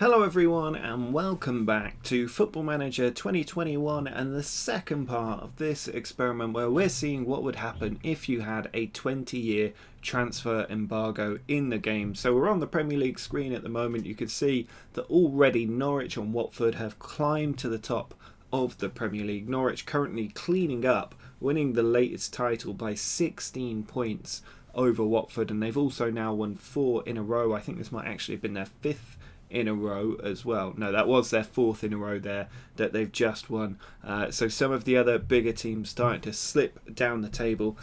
Hello everyone and welcome back to Football Manager 2021 and the second part of this experiment where we're seeing what would happen if you had a 20-year transfer embargo in the game. So we're on the Premier League screen at the moment. You can see that already Norwich and Watford have climbed to the top of the Premier League. Norwich currently cleaning up, winning the latest title by 16 points over Watford, and they've also now won 4 in a row. I think this might actually have been their 5th in a row as well. No, that was their 4th in a row there that they've just won. So some of the other bigger teams starting to slip down the table.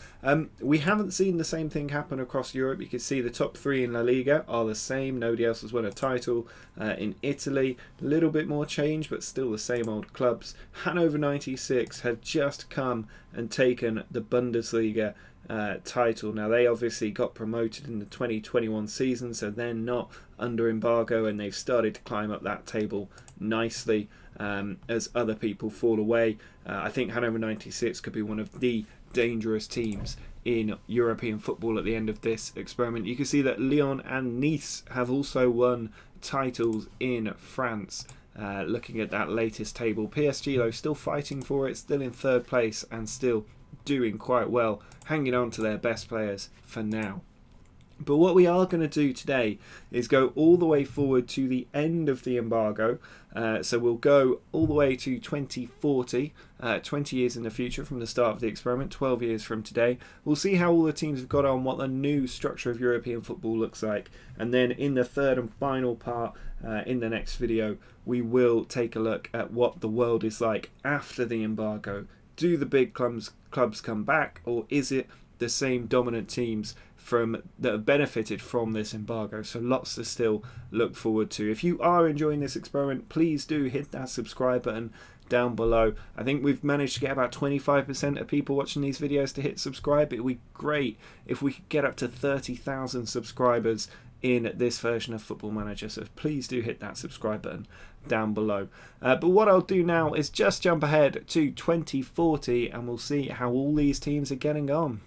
We haven't seen the same thing happen across Europe. You can see the top 3 in La Liga are the same. Nobody else has won a title. In Italy, a little bit more change, but still the same old clubs. Hannover 96 have just come and taken the Bundesliga title. Now they obviously got promoted in the 2021 season, so they're not under embargo, and they've started to climb up that table nicely as other people fall away. I think Hannover 96 could be one of the dangerous teams in European football at the end of this experiment. You can see that Lyon and Nice have also won titles in France. Looking at that latest table, PSG though still fighting for it, still in 3rd place and still doing quite well, hanging on to their best players for now. But what we are going to do today is go all the way forward to the end of the embargo. So we'll go all the way to 2040, 20 years in the future from the start of the experiment, 12 years from today. We'll see how all the teams have got on, what the new structure of European football looks like. And then in the third and final part, in the next video, we will take a look at what the world is like after the embargo. Do the big clubs come back, or is it the same dominant teams that have benefited from this embargo? So lots to still look forward to. If you are enjoying this experiment, please do hit that subscribe button down below. I think we've managed to get about 25% of people watching these videos to hit subscribe. It would be great if we could get up to 30,000 subscribers in this version of Football Manager, so please do hit that subscribe button down below. But what I'll do now is just jump ahead to 2040 and we'll see how all these teams are getting on.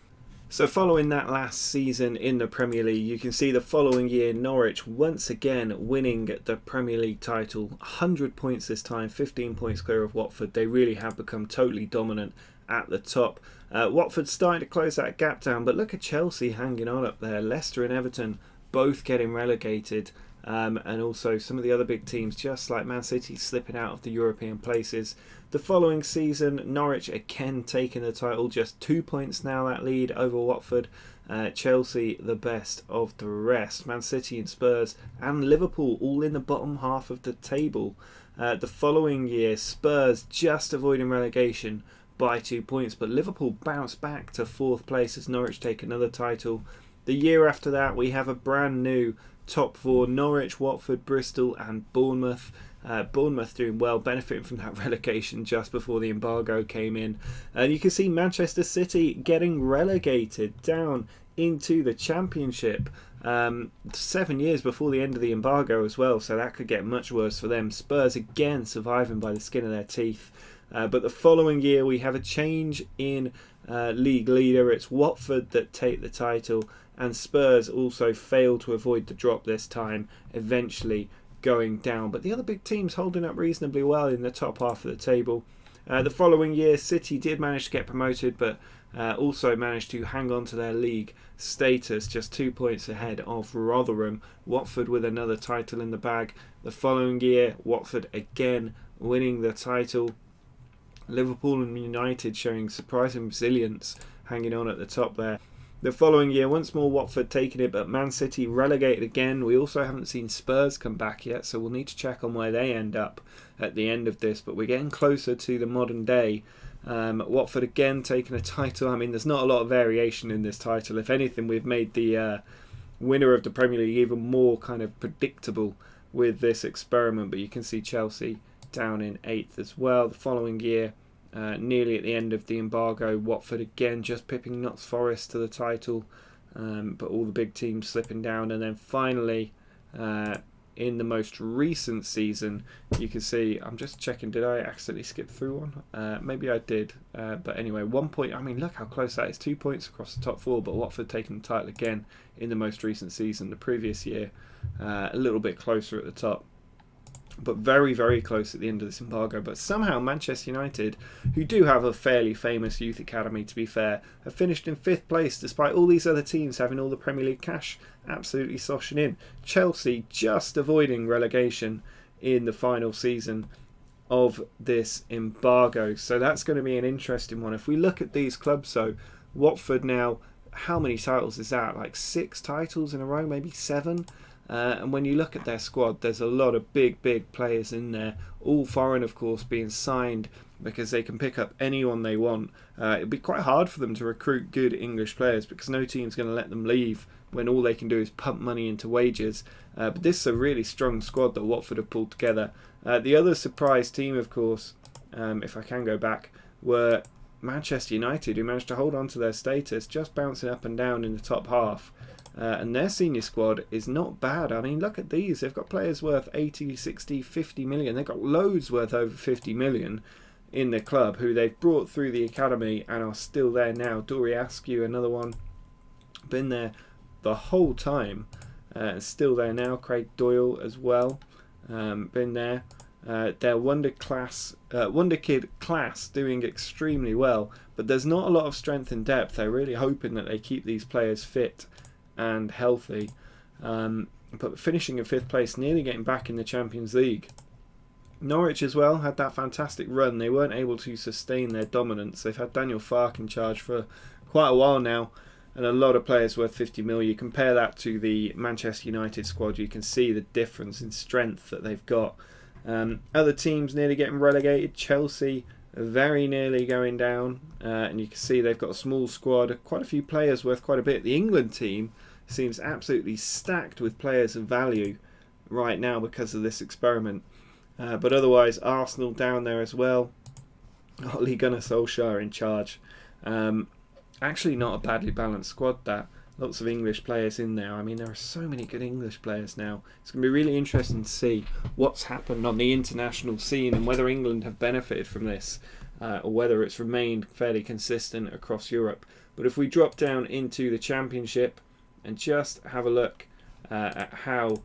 So following that last season in the Premier League, you can see the following year Norwich once again winning the Premier League title. 100 points this time, 15 points clear of Watford. They really have become totally dominant at the top. Watford starting to close that gap down, but look at Chelsea hanging on up there. Leicester and Everton both getting relegated, and also some of the other big teams just like Man City slipping out of the European places. The following season Norwich again taking the title, just 2 points now that lead over Watford. Chelsea the best of the rest. Man City and Spurs and Liverpool all in the bottom half of the table. The following year Spurs just avoiding relegation by 2 points, but Liverpool bounced back to 4th place as Norwich take another title. The year after that we have a brand new top 4, Norwich, Watford, Bristol and Bournemouth. Bournemouth doing well, benefiting from that relegation just before the embargo came in. And you can see Manchester City getting relegated down into the Championship 7 years before the end of the embargo as well, so that could get much worse for them. Spurs again surviving by the skin of their teeth. But the following year we have a change in league leader. It's Watford that take the title, and Spurs also fail to avoid the drop this time, eventually going down. But the other big teams holding up reasonably well in the top half of the table. The following year City did manage to get promoted, but also managed to hang on to their league status, just 2 points ahead of Rotherham. Watford with another title in the bag. The following year Watford again winning the title. Liverpool and United showing surprising resilience, hanging on at the top there. The following year, once more Watford taking it, but Man City relegated again. We also haven't seen Spurs come back yet, so we'll need to check on where they end up at the end of this. But we're getting closer to the modern day. Watford again taking a title. I mean, there's not a lot of variation in this title. If anything, we've made the winner of the Premier League even more kind of predictable with this experiment. But you can see Chelsea down in 8th as well. The following year, nearly at the end of the embargo, Watford again just pipping Notts Forest to the title, but all the big teams slipping down. And then finally in the most recent season you can see, I'm just checking, did I accidentally skip through one? Maybe I did, but anyway, 1 point. I mean, look how close that is, 2 points across the top 4, but Watford taking the title again in the most recent season. The previous year a little bit closer at the top. but very, very close at the end of this embargo. But somehow Manchester United, who do have a fairly famous youth academy to be fair, have finished in 5th place despite all these other teams having all the Premier League cash absolutely sloshing in. Chelsea just avoiding relegation in the final season of this embargo. So that's going to be an interesting one. If we look at these clubs though, Watford now, how many titles is that? Like 6 titles in a row, maybe 7? And when you look at their squad, there's a lot of big players in there, all foreign of course, being signed because they can pick up anyone they want. It'd be quite hard for them to recruit good English players because no team's going to let them leave when all they can do is pump money into wages. But this is a really strong squad that Watford have pulled together. The other surprise team, of course, if I can go back, were Manchester United, who managed to hold on to their status, just bouncing up and down in the top half. And their senior squad is not bad. I mean, look at these. They've got players worth 80, 60, 50 million. They've got loads worth over 50 million in the club who they've brought through the academy and are still there now. Dori Askew, another one, been there the whole time. Still there now. Craig Doyle as well, been there. Their Wonder Kid class doing extremely well, but there's not a lot of strength and depth. They're really hoping that they keep these players fit and healthy, but finishing in 5th place, nearly getting back in the Champions League. Norwich as well had that fantastic run. They weren't able to sustain their dominance. They've had Daniel Farke in charge for quite a while now, and a lot of players worth 50 mil. You compare that to the Manchester United squad, you can see the difference in strength that they've got. Other teams nearly getting relegated. Chelsea very nearly going down, and you can see they've got a small squad, quite a few players worth quite a bit. The England team seems absolutely stacked with players of value right now because of this experiment, but otherwise Arsenal down there as well. Ole Gunnar Solskjaer in charge. Actually not a badly balanced squad, that. Lots of English players in there. I mean, there are so many good English players now. It's going to be really interesting to see what's happened on the international scene and whether England have benefited from this, or whether it's remained fairly consistent across Europe. But if we drop down into the Championship and just have a look at how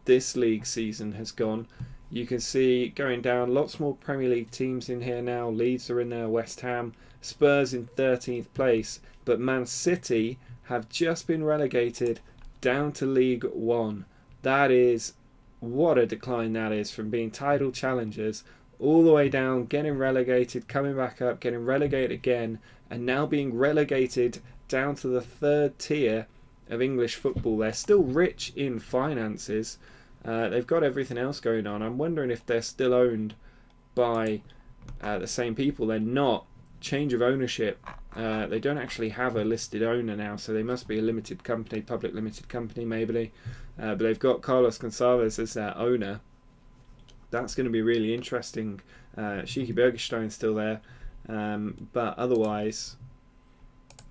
this league season has gone, you can see going down lots more Premier League teams in here now. Leeds are in there, West Ham, Spurs in 13th place, but Man City have just been relegated down to League One. That is, what a decline that is, from being title challengers all the way down, getting relegated, coming back up, getting relegated again, and now being relegated down to the 3rd tier of English football. They're still rich in finances. They've got everything else going on. I'm wondering if they're still owned by the same people. They're not. Change of ownership. They don't actually have a listed owner now, so they must be a limited company, public limited company maybe. But they've got Carlos Gonçalves as their owner. That's going to be really interesting. Shiki Bergestein's still there, but otherwise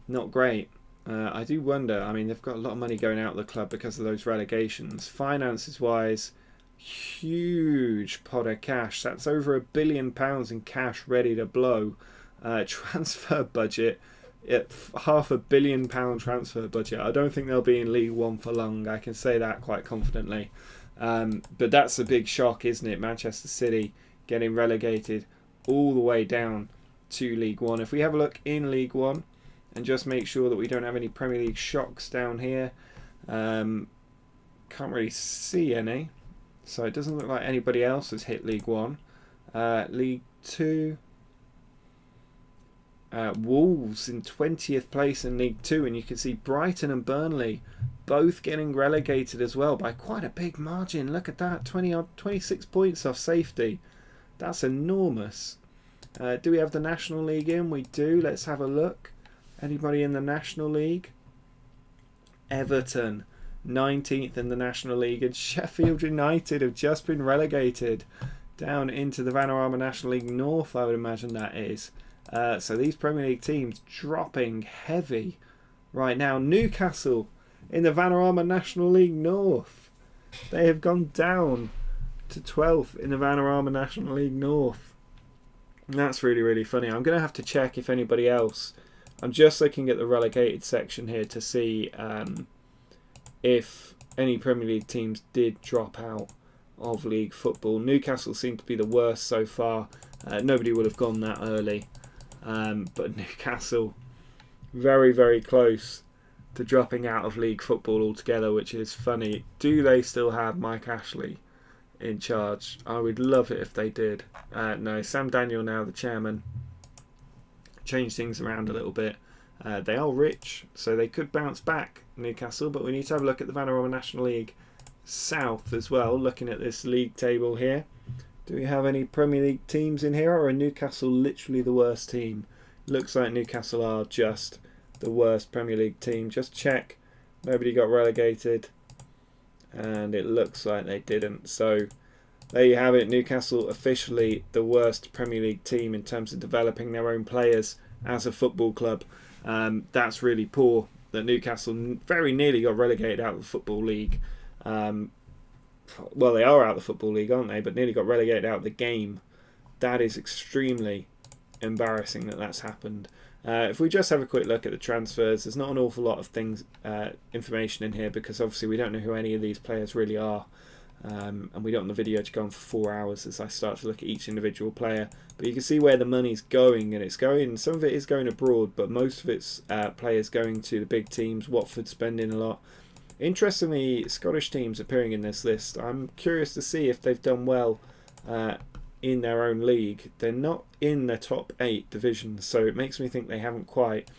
not great. I do wonder, I mean, they've got a lot of money going out of the club because of those relegations. Finances wise, huge pot of cash. That's over £1 billion in cash ready to blow. Transfer budget, £500 million transfer budget. I don't think they'll be in League One for long. I can say that quite confidently. But that's a big shock, isn't it? Manchester City getting relegated all the way down to League One. If we have a look in League One and just make sure that we don't have any Premier League shocks down here, can't really see any. So it doesn't look like anybody else has hit League One. League Two. Wolves in 20th place in League 2, and you can see Brighton and Burnley both getting relegated as well by quite a big margin. Look at that, 26 points off safety. That's enormous. Do we have the National League in? We do. Let's have a look. Anybody in the National League? Everton, 19th in the National League, and Sheffield United have just been relegated down into the Vanarama National League North, I would imagine that is. So these Premier League teams dropping heavy right now. Newcastle in the Vanarama National League North. They have gone down to 12th in the Vanarama National League North. And that's really, really funny. I'm going to have to check if anybody else... I'm just looking at the relegated section here to see if any Premier League teams did drop out of league football. Newcastle seem to be the worst so far. Nobody would have gone that early. But Newcastle, very, very close to dropping out of league football altogether, which is funny. Do they still have Mike Ashley in charge? I would love it if they did. No, Sam Daniel now the chairman. Change things around a little bit. They are rich, so they could bounce back, Newcastle, but we need to have a look at the Vanarama National League South as well, looking at this league table here. Do we have any Premier League teams in here, or are Newcastle literally the worst team? Looks like Newcastle are just the worst Premier League team. Just check. Nobody got relegated, and it looks like they didn't. So there you have it. Newcastle officially the worst Premier League team in terms of developing their own players as a football club. That's really poor that Newcastle very nearly got relegated out of the Football League. Well, they are out of the Football League, aren't they? But nearly got relegated out of the game. That is extremely embarrassing that that's happened. If we just have a quick look at the transfers, there's not an awful lot of information in here, because obviously we don't know who any of these players really are. And we don't want the video to go on for 4 hours as I start to look at each individual player. But you can see where the money's going, and it's going. Some of it is going abroad, but most of it's players going to the big teams. Watford spending a lot. Interestingly, Scottish teams appearing in this list. I'm curious to see if they've done well in their own league. They're not in the top 8 divisions, so it makes me think they haven't quite.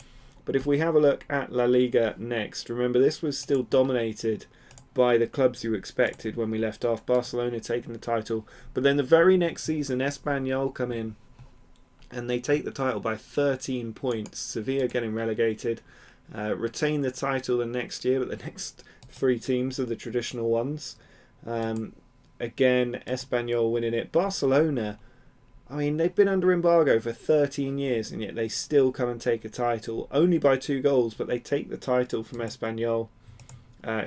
But if we have a look at La Liga next, remember this was still dominated by the clubs you expected when we left off. Barcelona taking the title, but then the very next season Espanyol come in and they take the title by 13 points. Sevilla getting relegated, retain the title the next year, but the next 3 teams are the traditional ones. Again, Espanyol winning it. Barcelona, I mean, they've been under embargo for 13 years and yet they still come and take a title, only by 2 goals, but they take the title from Espanyol,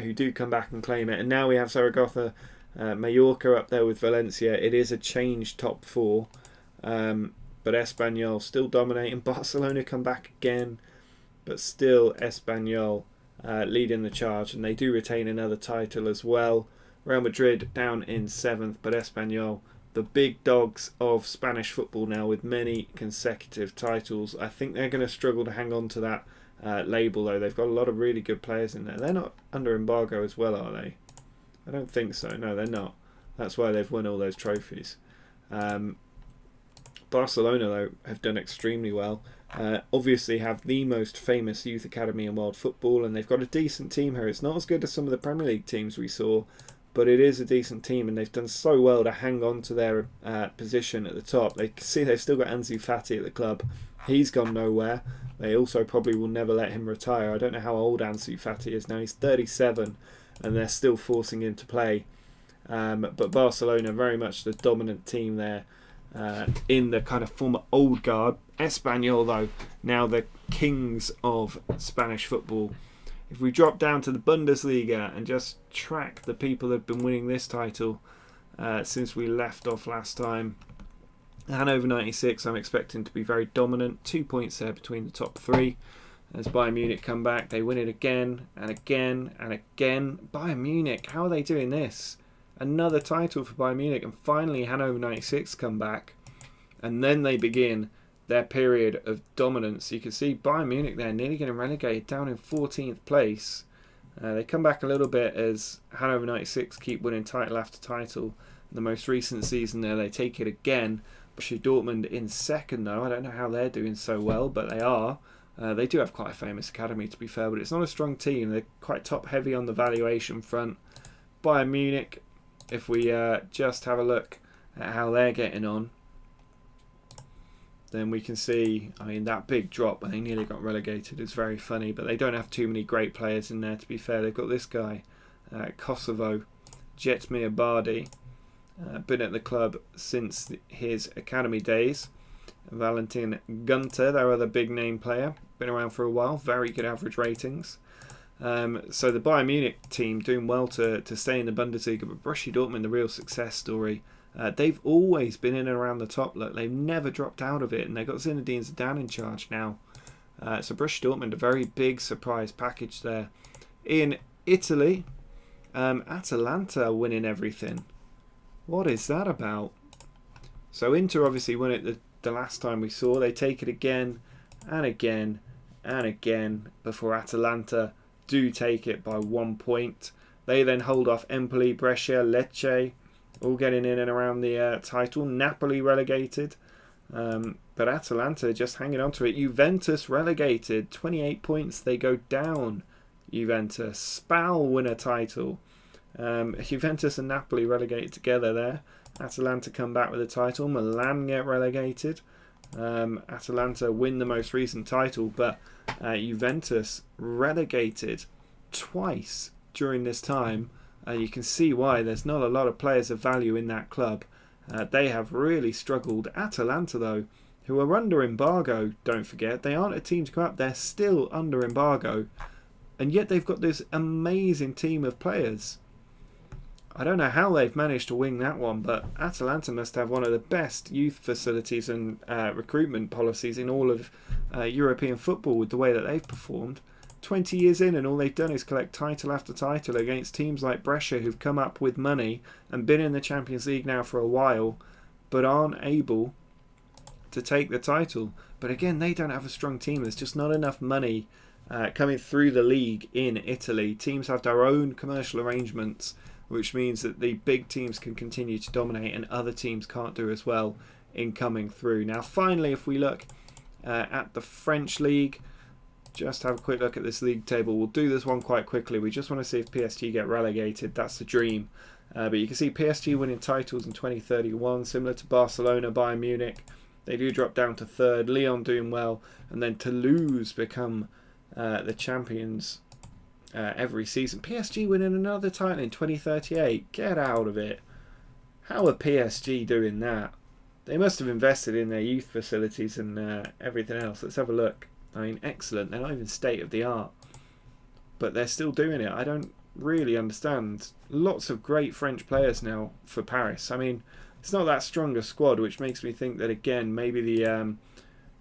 who do come back and claim it. And now we have Zaragoza, Mallorca up there with Valencia. It is a changed top 4, but Espanyol still dominating. Barcelona come back again, but still Espanyol leading the charge, and they do retain another title as well. Real Madrid down in 7th, but Espanyol, the big dogs of Spanish football now with many consecutive titles. I think they're going to struggle to hang on to that label, though. They've got a lot of really good players in there. They're not under embargo as well, are they? I don't think so. No, they're not. That's why they've won all those trophies. Barcelona, though, have done extremely well. Obviously have the most famous youth academy in world football, and they've got a decent team here. It's not as good as some of the Premier League teams we saw, but it is a decent team, and they've done so well to hang on to their position at the top. They see they've still got Ansu Fati at the club. He's gone nowhere. They also probably will never let him retire. I don't know how old Ansu Fati is now. He's 37, and they're still forcing him to play. But Barcelona, very much the dominant team there in the kind of former old guard. Espanyol, though, now the kings of Spanish football. If we drop down to the Bundesliga and just track the people that have been winning this title since we left off last time. Hannover 96, I'm expecting to be very dominant. 2 points there between the top 3. As Bayern Munich come back, they win it again and again and again. Bayern Munich, how are they doing this? Another title for Bayern Munich, and finally Hannover 96 come back. And then they begin their period of dominance. You can see Bayern Munich there nearly getting relegated down in 14th place. They come back a little bit as Hannover 96 keep winning title after title. The most recent season there, they take it again. Borussia Dortmund in 2nd, though. I don't know how they're doing so well, but they are. They do have quite a famous academy, to be fair, but it's not a strong team. They're quite top-heavy on the valuation front. Bayern Munich, if we just have a look at how they're getting on, then we can see, I mean, that big drop when they nearly got relegated is very funny, but they don't have too many great players in there, to be fair. They've got this guy, Kosovo, Jetmir Bardi, been at the club since his academy days. Valentin Gunter, their other big name player, been around for a while, very good average ratings. So the Bayern Munich team doing well to stay in the Bundesliga, but Borussia Dortmund, the real success story. They've always been in and around the top. Look, they've never dropped out of it, and they've got Zinedine Zidane in charge now. So Borussia Dortmund, a very big surprise package there. In Italy, Atalanta winning everything. What is that about? So Inter obviously won it the last time we saw. They take it again and again and again before Atalanta do take it by 1 point. They then hold off Empoli, Brescia, Lecce, all getting in and around the title. Napoli relegated, but Atalanta just hanging on to it. Juventus relegated, 28 points. They go down. Juventus. Spal win a title. Juventus and Napoli relegated together there. Atalanta come back with a title. Milan get relegated. Atalanta win the most recent title, but Juventus relegated twice during this time. You can see why. There's not a lot of players of value in that club. They have really struggled. Atalanta, though, who are under embargo, don't forget, they aren't a team to go up. They're still under embargo, and yet they've got this amazing team of players. I don't know how they've managed to wing that one, but Atalanta must have one of the best youth facilities and recruitment policies in all of European football with the way that they've performed. 20 years in and all they've done is collect title after title against teams like Brescia, who've come up with money and been in the Champions League now for a while, but aren't able to take the title. But again, they don't have a strong team. There's just not enough money coming through the league in Italy. Teams have their own commercial arrangements, which means that the big teams can continue to dominate and other teams can't do as well in coming through. Now, finally, if we look at the French league, just have a quick look at this league table. We'll do this one quite quickly. We just want to see if PSG get relegated. That's the dream. But you can see PSG winning titles in 2031, similar to Barcelona, Bayern Munich. They do drop down to third. Lyon doing well. And then Toulouse become the champions every season. PSG winning another title in 2038. Get out of it. How are PSG doing that? They must have invested in their youth facilities and everything else. Let's have a look. I mean, excellent. They're not even state of the art, but they're still doing it. I don't really understand. Lots of great French players now for Paris. I mean, it's not that strong a squad, which makes me think that, again, maybe the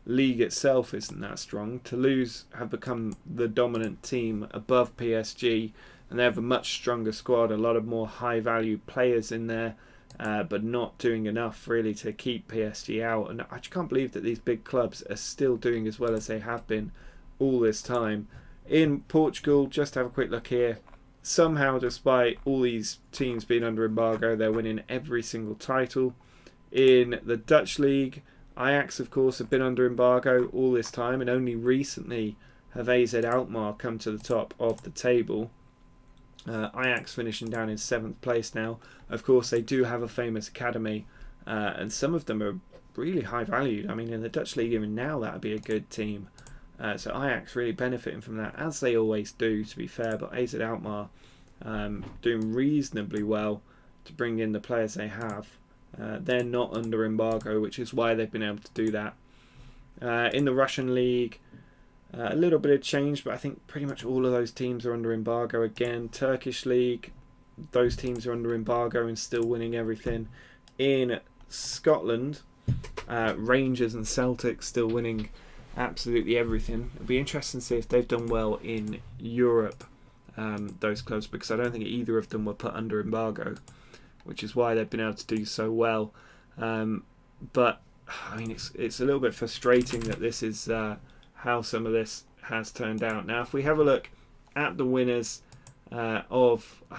league itself isn't that strong. Toulouse have become the dominant team above PSG, and they have a much stronger squad, a lot of more high-value players in there, but not doing enough really to keep PSG out. And I just can't believe that these big clubs are still doing as well as they have been all this time. In Portugal, just have a quick look here. Somehow, despite all these teams being under embargo, they're winning every single title. In the Dutch league, Ajax, of course, have been under embargo all this time, and only recently have AZ Alkmaar come to the top of the table. Ajax finishing down in 7th place now. Of course, they do have a famous academy, and some of them are really high valued. I mean, in the Dutch league, even now, that would be a good team. So Ajax really benefiting from that, as they always do, to be fair. But AZ Alkmaar doing reasonably well to bring in the players they have. They're not under embargo, which is why they've been able to do that. In the Russian league, a little bit of change, but I think pretty much all of those teams are under embargo again. Turkish league, those teams are under embargo and still winning everything. In Scotland, Rangers and Celtic still winning absolutely everything. It'll be interesting to see if they've done well in Europe, those clubs, because I don't think either of them were put under embargo, which is why they've been able to do so well. But I mean, it's a little bit frustrating that this is how some of this has turned out. Now, if we have a look at the winners I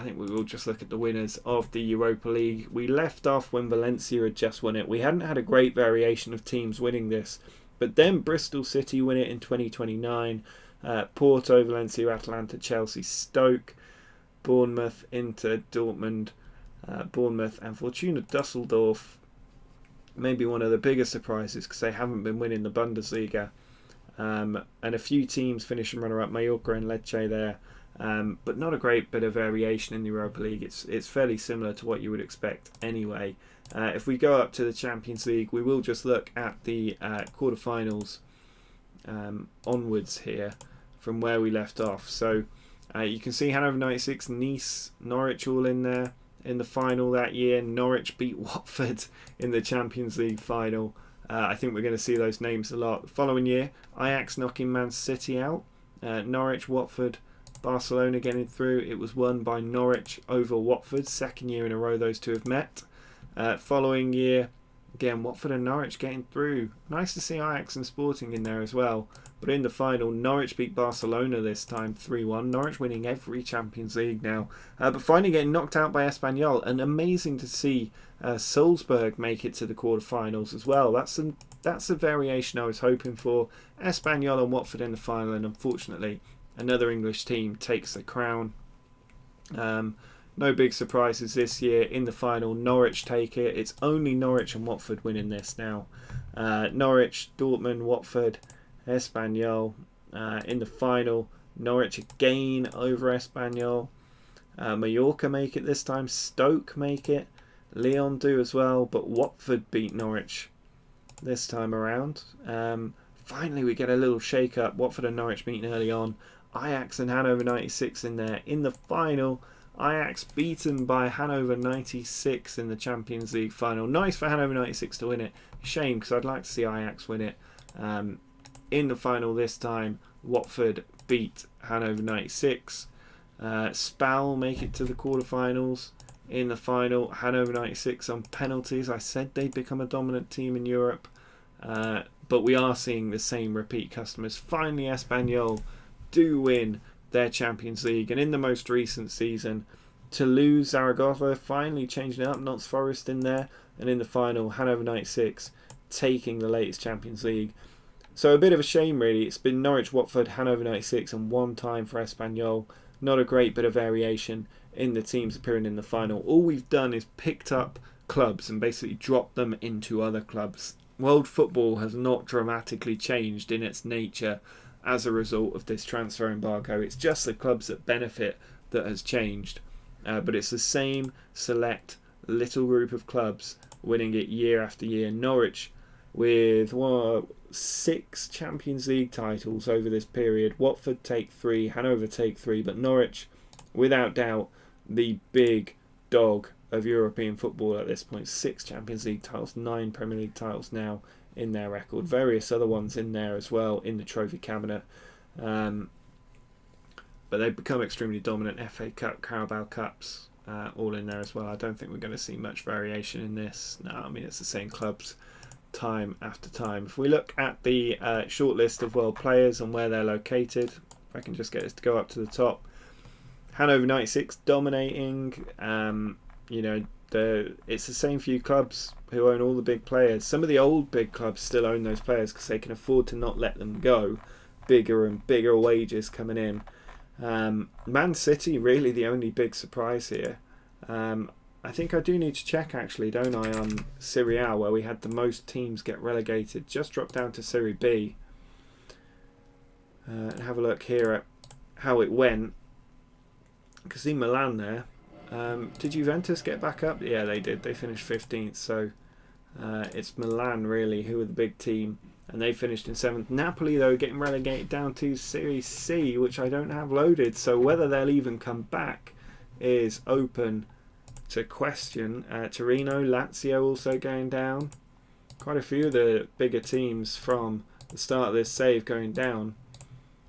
think we will just look at the winners of the Europa League. We left off when Valencia had just won it. We hadn't had a great variation of teams winning this, but then Bristol City win it in 2029. Porto, Valencia, Atalanta, Chelsea, Stoke, Bournemouth, Inter, Dortmund, Bournemouth and Fortuna Düsseldorf. Maybe one of the biggest surprises because they haven't been winning the Bundesliga. And a few teams finishing runner-up, Mallorca and Lecce there. But not a great bit of variation in the Europa League. It's fairly similar to what you would expect anyway. If we go up to the Champions League, we will just look at the quarterfinals onwards here from where we left off. So you can see Hannover 96, Nice, Norwich all in there in the final that year. Norwich beat Watford in the Champions League final. I think we're going to see those names a lot. The following year, Ajax knocking Man City out. Norwich, Watford, Barcelona getting through. It was won by Norwich over Watford. Second year in a row those two have met. Following year, again, Watford and Norwich getting through. Nice to see Ajax and Sporting in there as well. But in the final, Norwich beat Barcelona this time 3-1. Norwich winning every Champions League now. But finally getting knocked out by Espanyol. And amazing to see Salzburg make it to the quarterfinals as well. That's a variation I was hoping for. Espanyol and Watford in the final. And unfortunately, another English team takes the crown. No big surprises this year. In the final, Norwich take it. It's only Norwich and Watford winning this now. Norwich, Dortmund, Watford, Espanyol in the final. Norwich again over Espanyol. Mallorca make it this time. Stoke make it. Lyon do as well. But Watford beat Norwich this time around. Finally, we get a little shake-up. Watford and Norwich meeting early on. Ajax and Hannover 96 in there. In the final, Ajax beaten by Hannover 96 in the Champions League final. Nice for Hannover 96 to win it. Shame, because I'd like to see Ajax win it. In the final this time, Watford beat Hannover 96. Spal make it to the quarterfinals. In the final, Hannover 96 on penalties. I said they'd become a dominant team in Europe. But we are seeing the same repeat customers. Finally, Espanyol do win their Champions League. And in the most recent season, Toulouse, Zaragoza finally changing it up. Notts Forest in there. And in the final, Hannover 96 taking the latest Champions League. So a bit of a shame, really. It's been Norwich, Watford, Hannover 96 and one time for Espanyol. Not a great bit of variation in the teams appearing in the final. All we've done is picked up clubs and basically dropped them into other clubs. World football has not dramatically changed in its nature as a result of this transfer embargo. It's just the clubs that benefit that has changed. But it's the same select little group of clubs winning it year after year. Norwich with 6 Champions League titles over this period. Watford take 3, Hanover take 3, but Norwich, without doubt, the big dog of European football at this point. 6 Champions League titles, 9 Premier League titles now in their record. Various other ones in there as well in the trophy cabinet. But they've become extremely dominant. FA Cup, Carabao Cups, all in there as well. I don't think we're going to see much variation in this. No, I mean, it's the same clubs time after time. If we look at the short list of world players and where they're located, if I can just get this to go up to the top. Hannover 96 dominating. It's the same few clubs who own all the big players. Some of the old big clubs still own those players because they can afford to not let them go. Bigger and bigger wages coming in. Man City really the only big surprise here. I think I do need to check actually, don't I, on Serie A, where we had the most teams get relegated. Just dropped down to Serie B. And have a look here at how it went. I can see Milan there. Did Juventus get back up? Yeah, they did. They finished 15th. So it's Milan really who were the big team. And they finished in 7th. Napoli, though, getting relegated down to Serie C, which I don't have loaded. So whether they'll even come back is open to question. Torino, Lazio also going down. Quite a few of the bigger teams from the start of this save going down.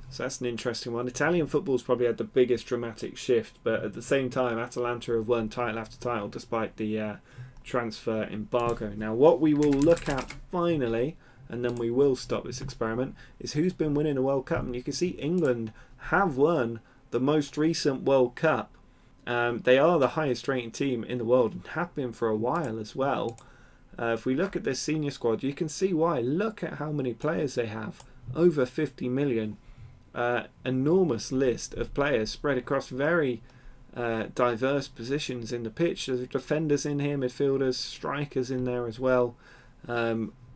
So that's an interesting one. Italian football's probably had the biggest dramatic shift, but at the same time, Atalanta have won title after title despite the transfer embargo. Now, what we will look at finally, and then we will stop this experiment, is who's been winning the World Cup. And you can see England have won the most recent World Cup. They are the highest rated team in the world and have been for a while as well. If we look at this senior squad, you can see why. Look at how many players they have. Over 50 million. Enormous list of players spread across very diverse positions in the pitch. There's defenders in here, midfielders, strikers in there as well.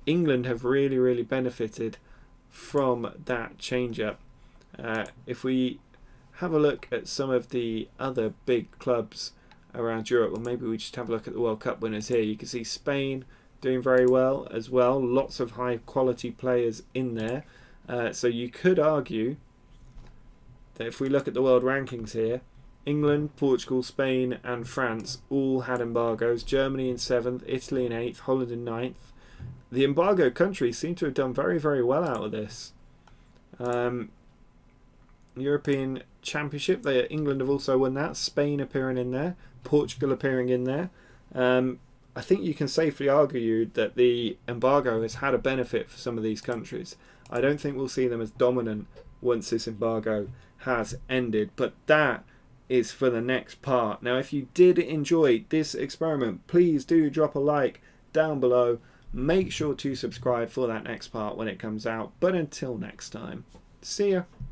England have really, really benefited from that change-up. If we have a look at some of the other big clubs around Europe, or maybe we just have a look at the World Cup winners here. You can see Spain doing very well as well. Lots of high-quality players in there. So you could argue that if we look at the world rankings here, England, Portugal, Spain and France all had embargoes. Germany in 7th, Italy in 8th, Holland in 9th. The embargo countries seem to have done very, very well out of this. European Championship, England have also won that. Spain appearing in there. Portugal appearing in there. I think you can safely argue that the embargo has had a benefit for some of these countries. I don't think we'll see them as dominant once this embargo has ended, but that is for the next part. Now, if you did enjoy this experiment, please do drop a like down below. Make sure to subscribe for that next part when it comes out. But until next time, see ya.